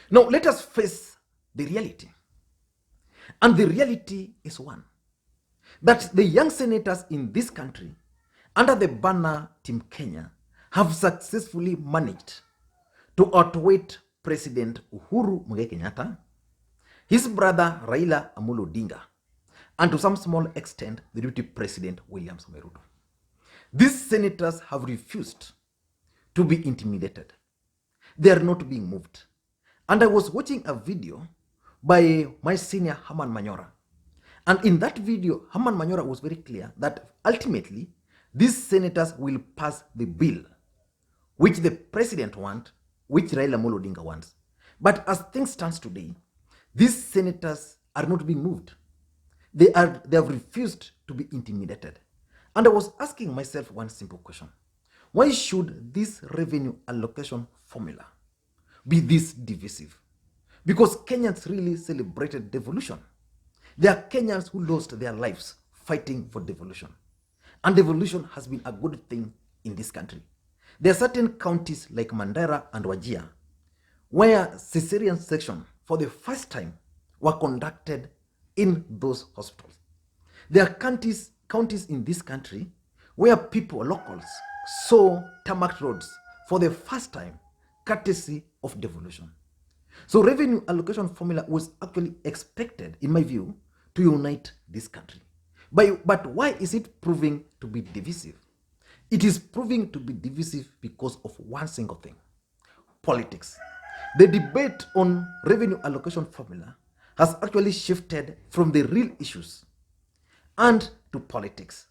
Now, let us face the reality. And the reality is one, that the young senators in this country, under the banner Team Kenya, have successfully managed to outwit President Uhuru Kenyatta, his brother Raila Odinga, and to some small extent, the deputy president William Ruto. These senators have refused to be intimidated. They are not being moved. And I was watching a video by my senior Manyora. And in that video, Manyora was very clear that ultimately, these senators will pass the bill which the president wants, which Raila Odinga wants. But as things stand today, these senators are not being moved. They have refused to be intimidated. And I was asking myself one simple question. Why should this revenue allocation formula be this divisive? Because Kenyans really celebrated devolution. There are Kenyans who lost their lives fighting for devolution. And devolution has been a good thing in this country. There are certain counties like Manyora and Wajir where cesarean section for the first time were conducted in those hospitals. There are counties in this country where people, locals, saw tarmac roads for the first time, courtesy of devolution. So revenue allocation formula was actually expected, in my view, to unite this country. But why is it proving to be divisive? It is proving to be divisive because of one single thing: politics. The debate on revenue allocation formula has actually shifted from the real issues and to politics.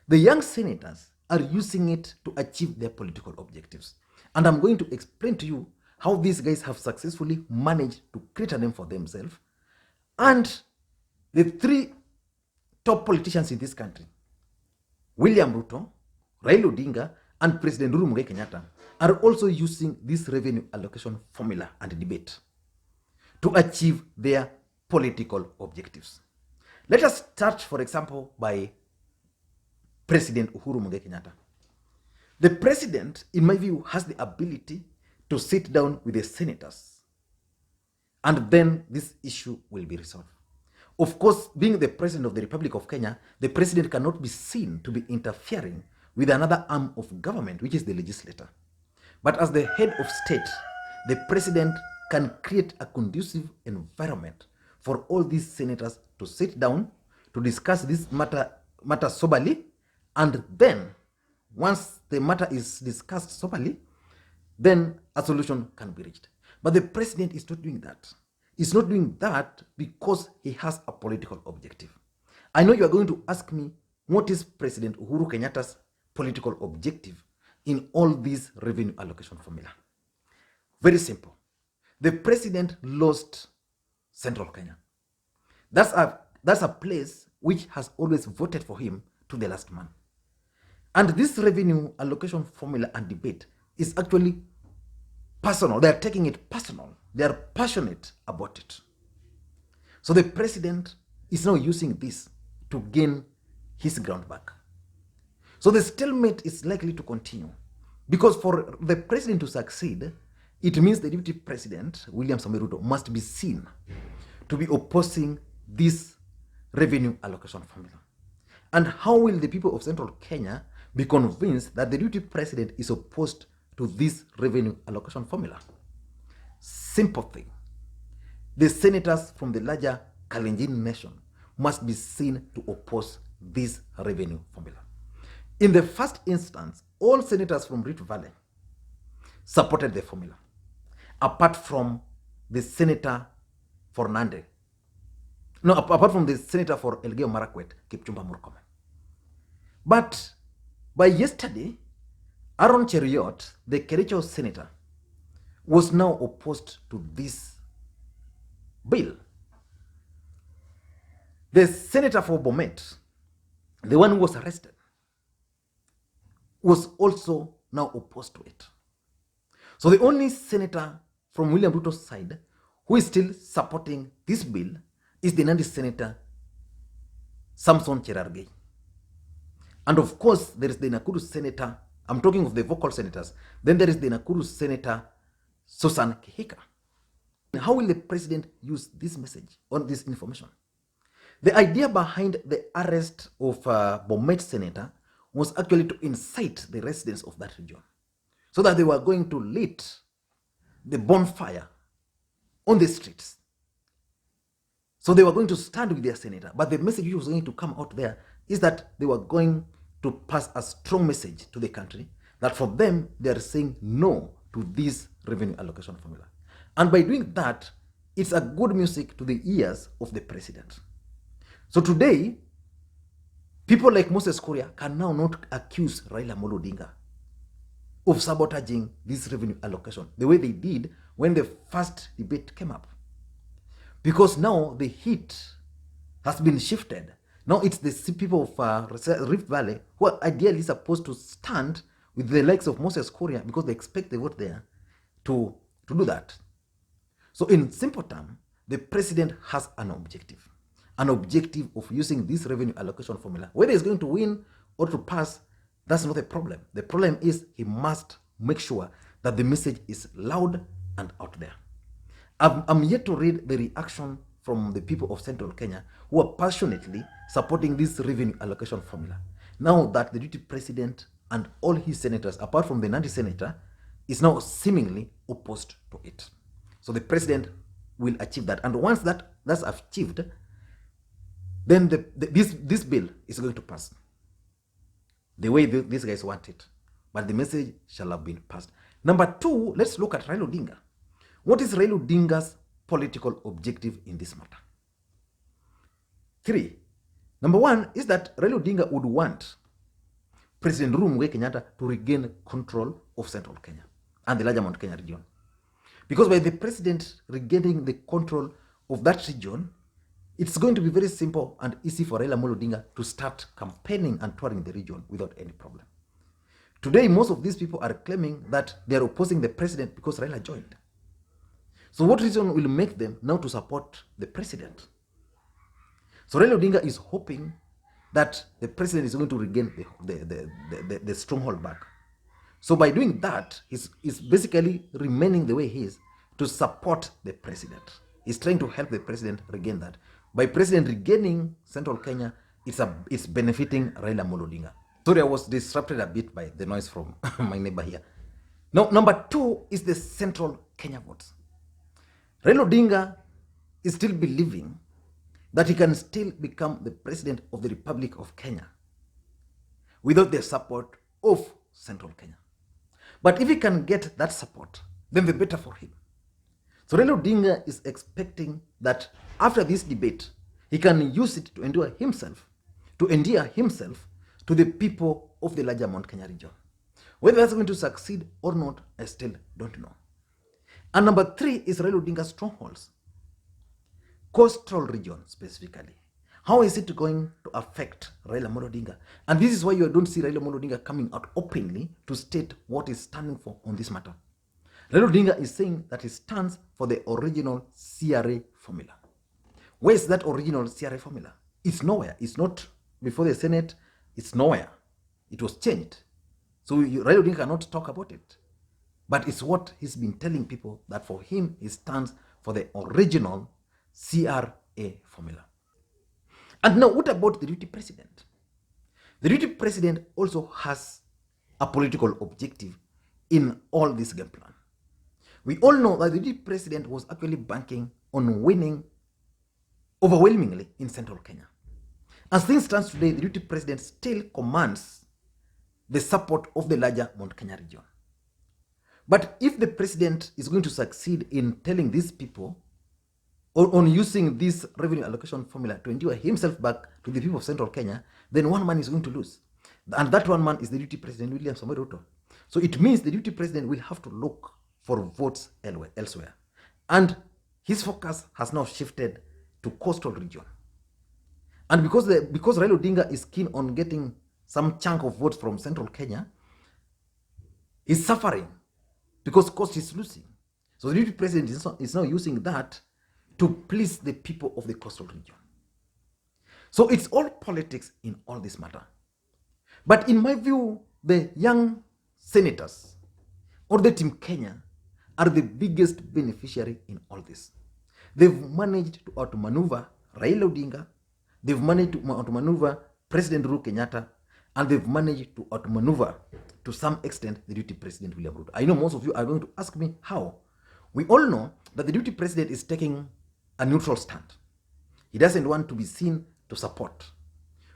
The young senators are using it to achieve their political objectives. And I'm going to explain to you how these guys have successfully managed to create a name for themselves. And the three top politicians in this country, William Ruto, Raila Odinga, and President Uhuru Kenyatta, are also using this revenue allocation formula and debate to achieve their political objectives. Let us start, for example, by President Uhuru Kenyatta. The president, in my view, has the ability to sit down with the senators, and then this issue will be resolved. Of course, being the president of the Republic of Kenya, the president cannot be seen to be interfering with another arm of government, which is the legislature. But as the head of state, the president can create a conducive environment for all these senators to sit down, to discuss this matter soberly, and then once the matter is discussed soberly, then a solution can be reached. But the president is not doing that. He's not doing that because he has a political objective. I know you are going to ask me, what is President Uhuru Kenyatta's political objective in all these revenue allocation formula? Very simple. The president lost Central Kenya. That's a place which has always voted for him to the last man. And this revenue allocation formula and debate is actually personal. They are taking it personal. They are passionate about it. So the president is now using this to gain his ground back. So the stalemate is likely to continue, because for the president to succeed, it means the deputy president, William Ruto, must be seen to be opposing this revenue allocation formula. And how will the people of Central Kenya be convinced that the deputy president is opposed to this revenue allocation formula? Simple thing. The senators from the larger Kalenjin nation must be seen to oppose this revenue formula. In the first instance, all senators from Rift Valley supported the formula, apart from the senator for Nande. No, apart from the senator for Elgeyo Marakwet, Kipchumba Murkomen. But by yesterday, Aaron Cheriot, the Kericho senator, was now opposed to this bill. The senator for Bomet, the one who was arrested, was also now opposed to it. So the only senator from William Ruto's side who is still supporting this bill is the Nandi senator, Samson Cherargei. And of course, there is the Nakuru senator, I'm talking of the vocal senators, then there is the Nakuru senator, Susan Kihika. How will the president use this message or this information? The idea behind the arrest of Bomet senator was actually to incite the residents of that region so that they were going to lit the bonfire on the streets. So they were going to stand with their senator. But the message which was going to come out there is that they were going to pass a strong message to the country that for them, they are saying no to this revenue allocation formula. And by doing that, it's a good music to the ears of the president. So today, people like Moses Kuria can now not accuse Raila Odinga of sabotaging this revenue allocation the way they did when the first debate came up. Because now the heat has been shifted. Now it's the people of Rift Valley who are ideally supposed to stand with the likes of Moses Kuria because they expect the vote there to do that. So in simple terms, the president has an objective of using this revenue allocation formula. Whether he's going to win or to pass, that's not the problem. The problem is he must make sure that the message is loud and out there. I'm yet to read the reaction from the people of Central Kenya who are passionately supporting this revenue allocation formula. Now that the deputy president and all his senators, apart from the Nandi senator, is now seemingly opposed to it. So the president will achieve that. And once that's achieved, then this bill is going to pass the way these guys want it. But the message shall have been passed. Number two, let's look at Raila Odinga. What is Raila Odinga's political objective in this matter? 3. Number one is that Raila Odinga would want President Uhuru Kenyatta to regain control of Central Kenya and the larger Mount Kenya region. Because by the president regaining the control of that region, it's going to be very simple and easy for Raila Odinga to start campaigning and touring the region without any problem. Today, most of these people are claiming that they are opposing the president because Raila joined. So what reason will make them now to support the president? So Raila Odinga is hoping that the president is going to regain the stronghold back. So by doing that, he's basically remaining the way he is to support the president. He's trying to help the president regain that. By president regaining Central Kenya, it's benefiting Raila Odinga. Sorry, I was disrupted a bit by the noise from my neighbor here. Now, number two is the Central Kenya votes. Raila Odinga is still believing that he can still become the president of the Republic of Kenya without the support of Central Kenya. But if he can get that support, then the better for him. So Raila Odinga is expecting that after this debate, he can use it to endear himself to the people of the larger Mount Kenya region. Whether that's going to succeed or not, I still don't know. And number three is Raila Odinga's strongholds. Coastal region specifically. How is it going to affect Raila Odinga? And this is why you don't see Raila Odinga coming out openly to state what he's standing for on this matter. Raila Odinga is saying that he stands for the original CRA formula. Where is that original CRA formula? It's nowhere. It's not before the Senate. It's nowhere. It was changed. So Raila Odinga cannot talk about it. But it's what he's been telling people that for him, he stands for the original CRA formula. And now, what about the deputy president? The deputy president also has a political objective in all this game plan. We all know that the deputy president was actually banking on winning overwhelmingly in Central Kenya. As things stand today, the deputy president still commands the support of the larger Mount Kenya region. But if the president is going to succeed in telling these people on using this revenue allocation formula to endear himself back to the people of Central Kenya, then one man is going to lose. And that one man is the deputy president, William Samoei Ruto. So it means the deputy president will have to look for votes elsewhere. And his focus has now shifted to coastal region. And because Raila Odinga is keen on getting some chunk of votes from Central Kenya, he's suffering because coast is losing. So the deputy president is now using that to please the people of the coastal region. So it's all politics in all this matter. But in my view, the young senators or the Team Kenya are the biggest beneficiary in all this. They've managed to outmaneuver Raila Odinga, they've managed to outmaneuver President Uhuru Kenyatta, and they've managed to outmaneuver, to some extent, the deputy president William Ruto. I know most of you are going to ask me how. We all know that the deputy president is taking a neutral stand. He doesn't want to be seen to support,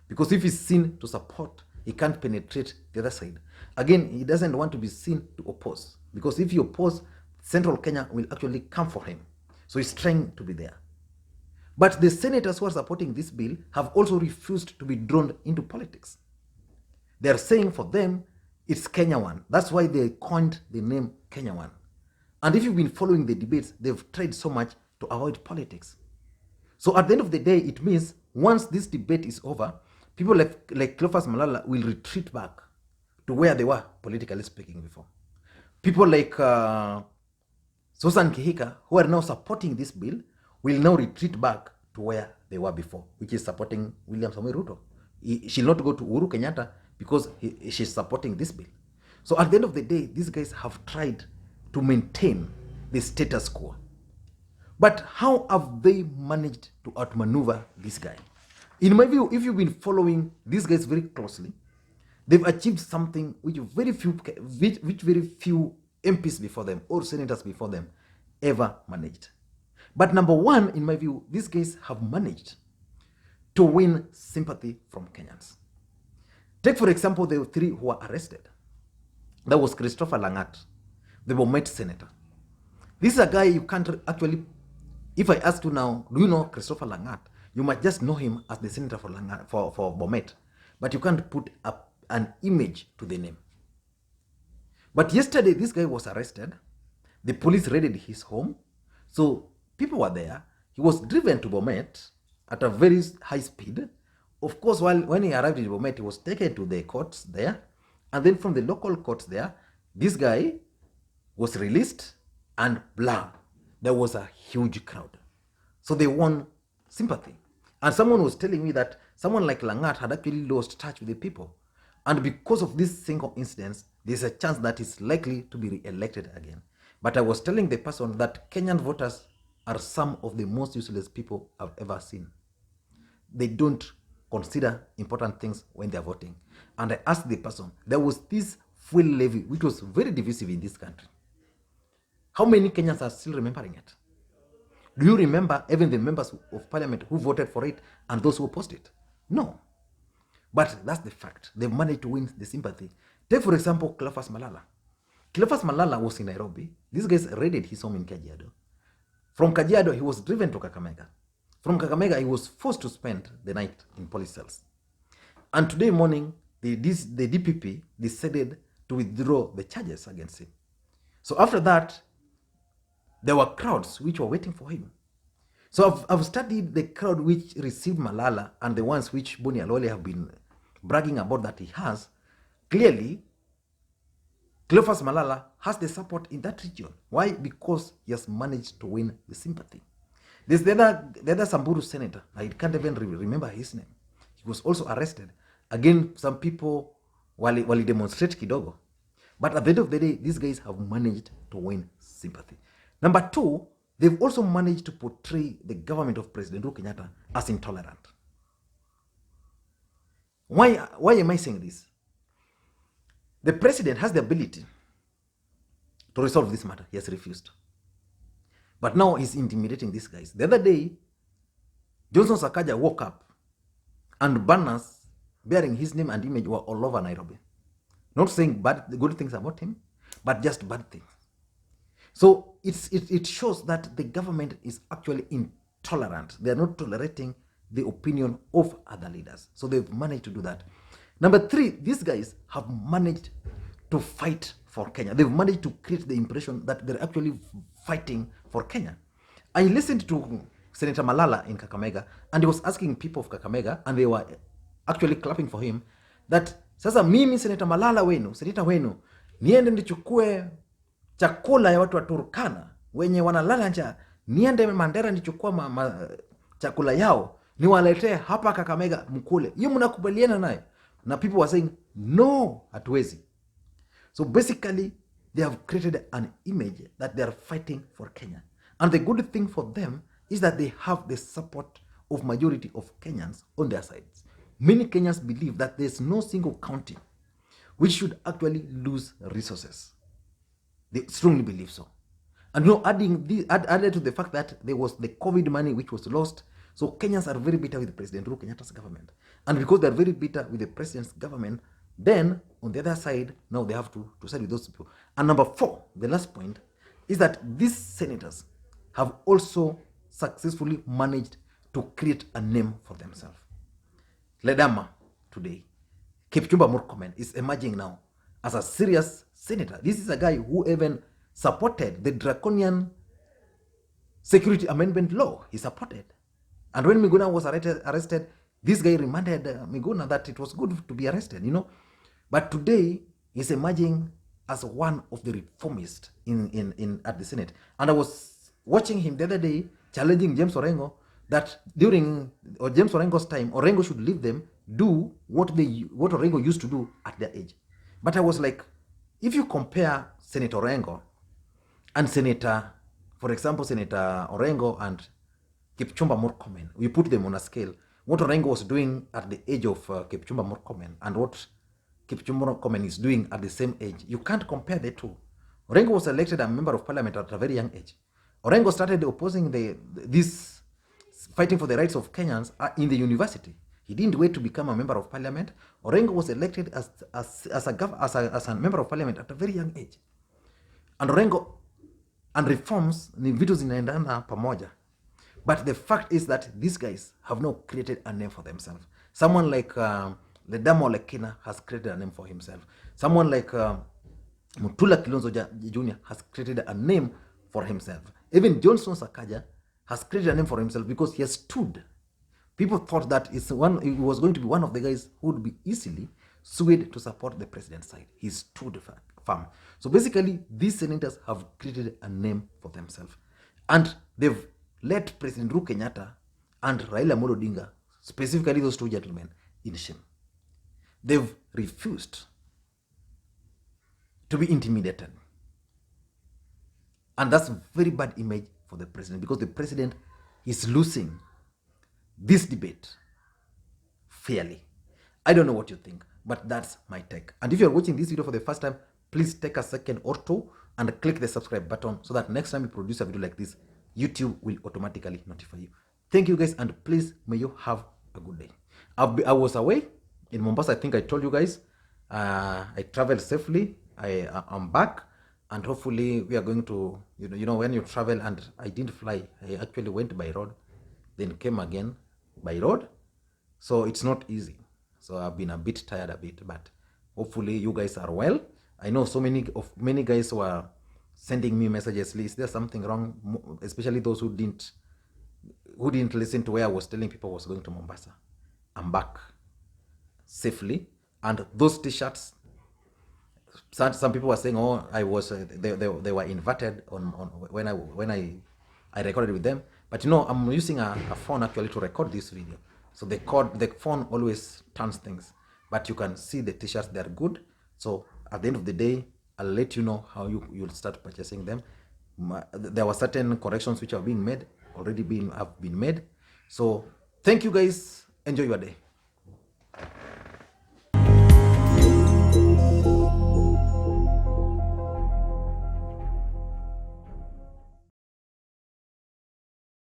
because if he's seen to support, he can't penetrate the other side. Again, he doesn't want to be seen to oppose, because if he opposes, Central Kenya will actually come for him. So he's trying to be there. But the senators who are supporting this bill have also refused to be drawn into politics. They are saying for them, it's Kenya One. That's why they coined the name Kenya One. And if you've been following the debates, they've tried so much to avoid politics. So at the end of the day, it means once this debate is over, people like Cleophas Malala will retreat back to where they were, politically speaking, before. People like Susan Kihika, who are now supporting this bill, will now retreat back to where they were before, which is supporting William Samoei Ruto. She'll not go to Uhuru Kenyatta because she's supporting this bill. So at the end of the day, these guys have tried to maintain the status quo. But how have they managed to outmaneuver this guy? In my view, if you've been following these guys very closely, they've achieved something which very few MPs before them or senators before them ever managed. But number one, in my view, these guys have managed to win sympathy from Kenyans. Take, for example, the three who were arrested. That was Christopher Langat, the Bomet senator. This is a guy you can't actually, if I ask you now, do you know Christopher Langat? You might just know him as the senator for Bomet, but you can't put up an image to the name. But yesterday, this guy was arrested. The police raided his home. So people were there. He was driven to Bomet at a very high speed. Of course, when he arrived in Bomet, he was taken to the courts there. And then from the local courts there, this guy was released, and blah, there was a huge crowd. So they won sympathy. And someone was telling me that someone like Langat had actually lost touch with the people. And because of this single incident, there's a chance that he's likely to be re-elected again. But I was telling the person that Kenyan voters are some of the most useless people I've ever seen. They don't consider important things when they're voting. And I asked the person, there was this fuel levy, which was very divisive in this country. How many Kenyans are still remembering it? Do you remember even the members of parliament who voted for it and those who opposed it? No. But that's the fact. They managed to win the sympathy. Take, for example, Cleophas Malala. Cleophas Malala was in Nairobi. These guys raided his home in Kajiado. From Kajiado, he was driven to Kakamega. From Kakamega, he was forced to spend the night in police cells. And today morning, the DPP decided to withdraw the charges against him. So after that, there were crowds which were waiting for him. So I've studied the crowd which received Malala and the ones which Boni Alole have been bragging about that he has. Clearly, Cleophas Malala has the support in that region. Why? Because he has managed to win the sympathy. There's the other Samburu senator. I can't even remember his name. He was also arrested. Again, some people wali demonstrate kidogo. But at the end of the day, these guys have managed to win sympathy. Number two, they've also managed to portray the government of President Uhuru Kenyatta as intolerant. Why am I saying this? The president has the ability to resolve this matter. He has refused. But now he's intimidating these guys. The other day, Johnson Sakaja woke up and banners bearing his name and image were all over Nairobi. Not saying good things about him, but just bad things. So it shows that the government is actually intolerant. They are not tolerating the opinion of other leaders. So they've managed to do that. Number three, these guys have managed to fight for Kenya. They've managed to create the impression that they're actually fighting for Kenya. I listened to Senator Malala in Kakamega, and he was asking people of Kakamega, and they were actually clapping for him, that sasa mimi Senator Malala wenu, Senator wenu, niende nichukue chakula ya watu wa Turkana wenye wanalala njaa, niende Mandera nichukua chakula yao, niwaletee hapa Kakamega mkule. Hiyo mnakubaliana nayo? Na people were saying, no, hatuwezi. So basically, they have created an image that they are fighting for Kenya. And the good thing for them is that they have the support of majority of Kenyans on their sides. Many Kenyans believe that there's no single county which should actually lose resources. They strongly believe so. And added to the fact that there was the COVID money which was lost. So Kenyans are very bitter with President Uhuru Kenyatta's government. And because they're very bitter with the president's government, then on the other side, now they have to side with those people. And number 4, the last point, is that these senators have also successfully managed to create a name for themselves. Ledama today, Kipchumba Murkomen is emerging now as a serious senator. This is a guy who even supported the draconian security amendment law. He supported. And when Miguna was arrested, this guy reminded Miguna that it was good to be arrested, you know. But today, he's emerging as one of the reformists at the Senate. And I was watching him the other day challenging James Orengo that during James Orengo's time, Orengo should leave them do what Orengo used to do at their age. But I was like, if you compare Senator Orengo and for example, Senator Orengo and Kipchumba Murkomen, we put them on a scale. What Orengo was doing at the age of Kipchumba Murkomen and what Kipchumba Murkomen is doing at the same age, you can't compare the two. Orengo was elected a member of parliament at a very young age. Orengo started opposing this fighting for the rights of Kenyans in the university. He didn't wait to become a member of parliament. Orengo was elected as a member of parliament at a very young age. And Orengo and reforms ni vitu zinaendana pamoja. But the fact is that these guys have now created a name for themselves. Someone like Ledamo Lekina has created a name for himself. Someone like Mutula Kilonzo Jr. has created a name for himself. Even Johnson Sakaja has created a name for himself because he has stood. People thought that he was going to be one of the guys who would be easily swayed to support the president's side. He stood firm. So basically, these senators have created a name for themselves. And they've let President Uhuru Kenyatta and Raila Odinga, specifically those two gentlemen, in shame. They've refused to be intimidated. And that's a very bad image for the president because the president is losing this debate fairly. I don't know what you think, but that's my take. And if you're watching this video for the first time, please take a second or two and click the subscribe button so that next time we produce a video like this, YouTube will automatically notify you. Thank you guys, and please may you have a good day. I was away in Mombasa. I think I told you guys. I traveled safely. I'm back, and hopefully we are going to, you know, when you travel, and I didn't fly. I actually went by road, then came again by road. So it's not easy. So I've been a bit tired but hopefully you guys are well. I know so many guys who are sending me messages. Is there something wrong? Especially those who didn't listen to where I was telling people I was going to Mombasa. I'm back safely, and those t-shirts, some people were saying, oh, I was they were inverted on when I recorded with them. But you know, I'm using a phone actually to record this video. So the phone always turns things. But you can see the t-shirts, they're good. So at the end of the day, I'll let you know how you'll start purchasing them. There were certain corrections which have been made, have been made. So thank you guys. Enjoy your day.